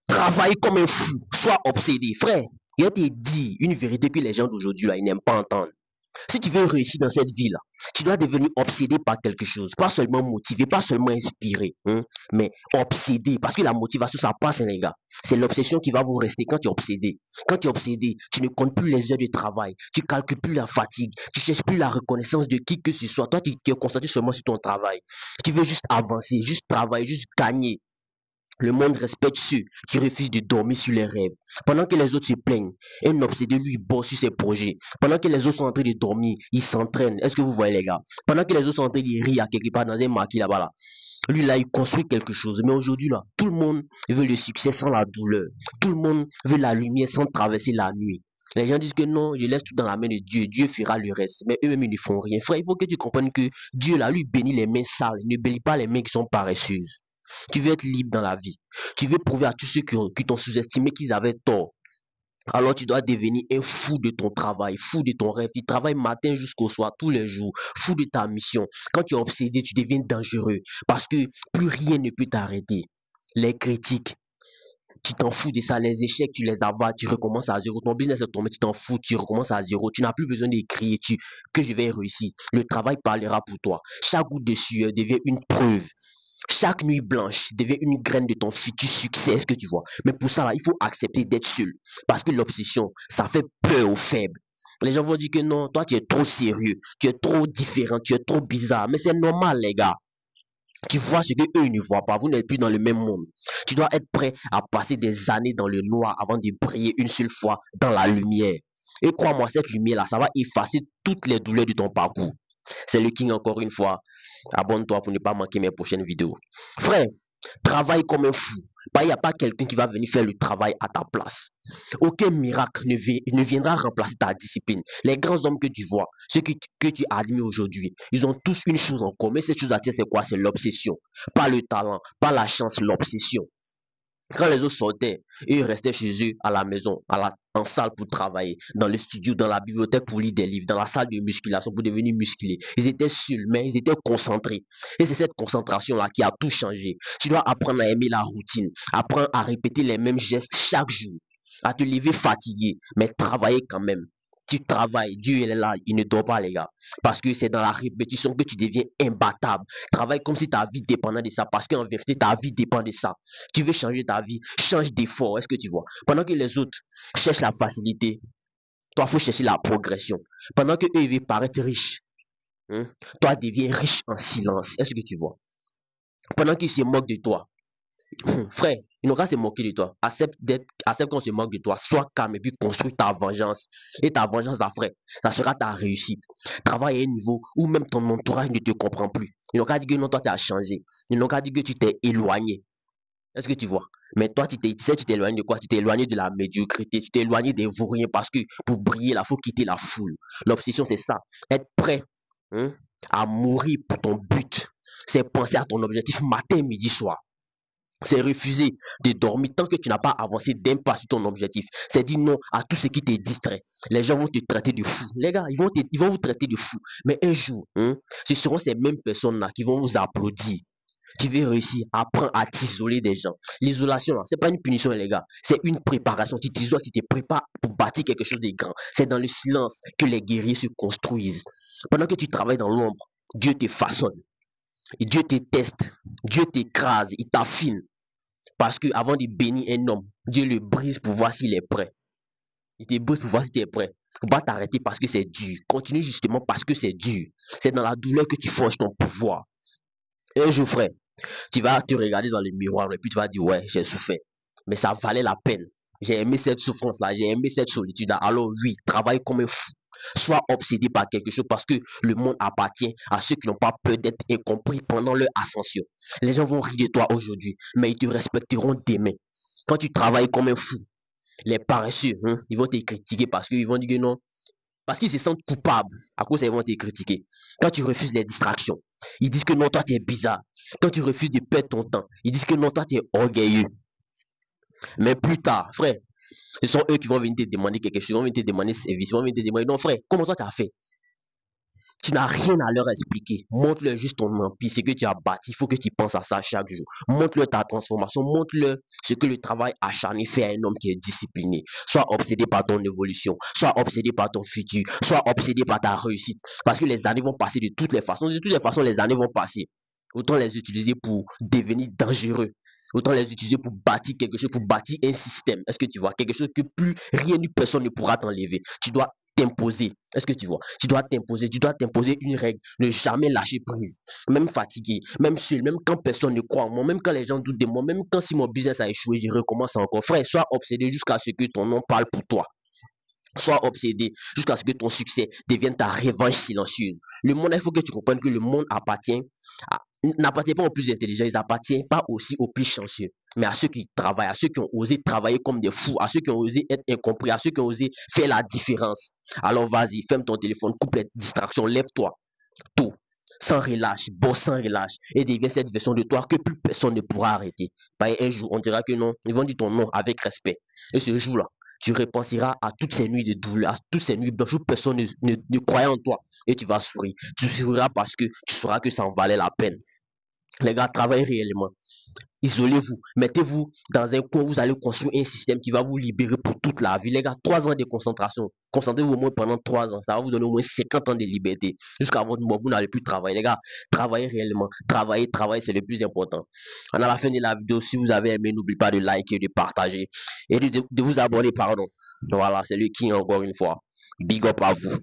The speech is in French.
Travaille comme un fou, sois obsédé. Frère, je te dis une vérité que les gens d'aujourd'hui, là, ils n'aiment pas entendre. Si tu veux réussir dans cette vie-là, tu dois devenir obsédé par quelque chose. Pas seulement motivé, pas seulement inspiré, hein, mais obsédé. Parce que la motivation, ça passe, hein, les gars. C'est l'obsession qui va vous rester quand tu es obsédé. Quand tu es obsédé, tu ne comptes plus les heures de travail. Tu ne calcules plus la fatigue. Tu ne cherches plus la reconnaissance de qui que ce soit. Toi, tu es concentré seulement sur ton travail. Tu veux juste avancer, juste travailler, juste gagner. Le monde respecte ceux qui refusent de dormir sur les rêves. Pendant que les autres se plaignent, un obsédé, lui, bosse sur ses projets. Pendant que les autres sont en train de dormir, il s'entraîne. Est-ce que vous voyez, les gars? Pendant que les autres sont en train de rire à quelque part dans un maquis là-bas, là. Lui, là, il construit quelque chose. Mais aujourd'hui, là, tout le monde veut le succès sans la douleur. Tout le monde veut la lumière sans traverser la nuit. Les gens disent que non, je laisse tout dans la main de Dieu. Dieu fera le reste. Mais eux-mêmes, ils ne font rien. Frère, il faut que tu comprennes que Dieu, là, lui, bénit les mains sales. Il ne bénit pas les mains qui sont paresseuses. Tu veux être libre dans la vie. Tu veux prouver à tous ceux qui t'ont sous-estimé qu'ils avaient tort. Alors tu dois devenir un fou de ton travail, fou de ton rêve. Tu travailles matin jusqu'au soir, tous les jours, fou de ta mission. Quand tu es obsédé, tu deviens dangereux parce que plus rien ne peut t'arrêter. Les critiques, tu t'en fous de ça. Les échecs, tu les avales, tu recommences à zéro. Ton business est tombé, tu t'en fous, tu recommences à zéro. Tu n'as plus besoin d'écrire que je vais réussir. Le travail parlera pour toi. Chaque goutte de sueur devient une preuve. Chaque nuit blanche devient une graine de ton futur succès, est-ce que tu vois? Mais pour ça, là, il faut accepter d'être seul. Parce que l'obsession, ça fait peur aux faibles. Les gens vont dire que non, toi, tu es trop sérieux, tu es trop différent, tu es trop bizarre. Mais c'est normal, les gars. Tu vois ce que eux ne voient pas. Vous n'êtes plus dans le même monde. Tu dois être prêt à passer des années dans le noir avant de briller une seule fois dans la lumière. Et crois-moi, cette lumière-là, ça va effacer toutes les douleurs de ton parcours. C'est le King encore une fois. Abonne-toi pour ne pas manquer mes prochaines vidéos. Frère, travaille comme un fou. Il n'y a pas quelqu'un qui va venir faire le travail à ta place. Aucun miracle ne viendra remplacer ta discipline. Les grands hommes que tu vois, ceux que tu admires aujourd'hui, ils ont tous une chose en commun. Cette chose-là, c'est quoi? C'est l'obsession. Pas le talent, pas la chance, l'obsession. Quand les autres sortaient, ils restaient chez eux à la maison, en salle pour travailler, dans le studio, dans la bibliothèque pour lire des livres, dans la salle de musculation pour devenir musclés. Ils étaient seuls, mais ils étaient concentrés. Et c'est cette concentration-là qui a tout changé. Tu dois apprendre à aimer la routine, apprendre à répéter les mêmes gestes chaque jour, à te lever fatigué, mais travailler quand même. Tu travailles, Dieu il est là, il ne dort pas les gars. Parce que c'est dans la répétition que tu deviens imbattable. Travaille comme si ta vie dépendait de ça, parce qu'en vérité, ta vie dépend de ça. Tu veux changer ta vie, change d'effort, est-ce que tu vois? Pendant que les autres cherchent la facilité, toi, il faut chercher la progression. Pendant que eux, ils veulent paraître riches, hein, toi, deviens riche en silence, est-ce que tu vois? Pendant qu'ils se moquent de toi, frère, ils n'ont qu'à se moquer de toi. Accepte qu'on se moque de toi. Sois calme et puis construis ta vengeance. Et ta vengeance, là, frère, ça sera ta réussite. Travaille à un niveau où même ton entourage ne te comprend plus. Ils n'ont qu'à dire que non, toi, tu as changé. Ils n'ont qu'à dire que tu t'es éloigné. Est-ce que tu vois? Mais toi, tu t'es éloigné de quoi? Tu t'es éloigné de la médiocrité. Tu t'es éloigné des vauriens parce que pour briller, il faut quitter la foule. L'obsession, c'est ça. Être prêt, hein, à mourir pour ton but. C'est penser à ton objectif matin, midi, soir. C'est refuser de dormir tant que tu n'as pas avancé d'un pas sur ton objectif. C'est dire non à tout ce qui te distrait. Les gens vont te traiter de fou. Les gars, ils vont vous traiter de fou. Mais un jour, hein, ce seront ces mêmes personnes-là qui vont vous applaudir. Tu veux réussir, apprends à t'isoler des gens. L'isolation, ce n'est pas une punition, les gars. C'est une préparation. Tu t'isoles, tu te prépares pour bâtir quelque chose de grand. C'est dans le silence que les guerriers se construisent. Pendant que tu travailles dans l'ombre, Dieu te façonne. Et Dieu te teste. Dieu t'écrase. Il t'affine. Parce que avant de bénir un homme, Dieu le brise pour voir s'il est prêt. Il te brise pour voir si tu es prêt. Faut pas t'arrêter parce que c'est dur. Continue justement parce que c'est dur. C'est dans la douleur que tu forges ton pouvoir. Un jour, frère, tu vas te regarder dans le miroir et puis tu vas dire, ouais, j'ai souffert. Mais ça valait la peine. J'ai aimé cette souffrance-là, j'ai aimé cette solitude-là. Alors oui, travaille comme un fou. Sois obsédé par quelque chose parce que le monde appartient à ceux qui n'ont pas peur d'être incompris pendant leur ascension. Les gens vont rire de toi aujourd'hui, mais ils te respecteront demain. Quand tu travailles comme un fou, les paresseux, hein, ils vont te critiquer parce qu'ils vont dire que non. Parce qu'ils se sentent coupables à cause ils vont te critiquer. Quand tu refuses les distractions, ils disent que non, toi tu es bizarre. Quand tu refuses de perdre ton temps, ils disent que non, toi tu es orgueilleux. Mais plus tard, frère, ce sont eux qui vont venir te demander quelque chose, ils vont venir te demander service, ils vont venir te demander, non frère, comment toi tu as fait? Tu n'as rien à leur expliquer. Montre-leur juste ton empire, ce que tu as bâti. Il faut que tu penses à ça chaque jour. Montre-leur ta transformation. Montre-leur ce que le travail acharné fait à un homme qui est discipliné. Sois obsédé par ton évolution. Sois obsédé par ton futur. Sois obsédé par ta réussite. Parce que les années vont passer de toutes les façons. De toutes les façons, les années vont passer. Autant les utiliser pour devenir dangereux. Autant les utiliser pour bâtir quelque chose, pour bâtir un système. Est-ce que tu vois? Quelque chose que plus rien ni personne ne pourra t'enlever. Tu dois t'imposer. Est-ce que tu vois? Tu dois t'imposer une règle, ne jamais lâcher prise. Même fatigué, même seul, même quand personne ne croit en moi, même quand les gens doutent de moi, même quand si mon business a échoué, je recommence encore. Frère, sois obsédé jusqu'à ce que ton nom parle pour toi. Sois obsédé jusqu'à ce que ton succès devienne ta revanche silencieuse. Le monde, il faut que tu comprennes que le monde n'appartient pas aux plus intelligents, ils appartiennent pas aussi aux plus chanceux, mais à ceux qui travaillent, à ceux qui ont osé travailler comme des fous, à ceux qui ont osé être incompris, à ceux qui ont osé faire la différence. Alors vas-y, ferme ton téléphone, coupe les distractions, lève-toi, tôt, sans relâche, bosse sans relâche, et deviens cette version de toi que plus personne ne pourra arrêter. Un jour, on dira que non, ils vont dire ton nom avec respect. Et ce jour-là, tu repenseras à toutes ces nuits de douleur, à toutes ces nuits blanches où personne ne croyait en toi. Et tu vas sourire. Tu souriras parce que tu sauras que ça en valait la peine. Les gars, travaillez réellement. Isolez-vous. Mettez-vous dans un coin où vous allez construire un système qui va vous libérer pour toute la vie. Les gars, 3 ans de concentration. Concentrez-vous au moins pendant 3 ans. Ça va vous donner au moins 50 ans de liberté. Jusqu'à votre mort, vous n'allez plus travailler. Les gars, travaillez réellement. Travaillez, c'est le plus important. On a la fin de la vidéo. Si vous avez aimé, n'oubliez pas de liker, de partager et de vous abonner, pardon. Voilà, c'est le King encore une fois. Big up à vous.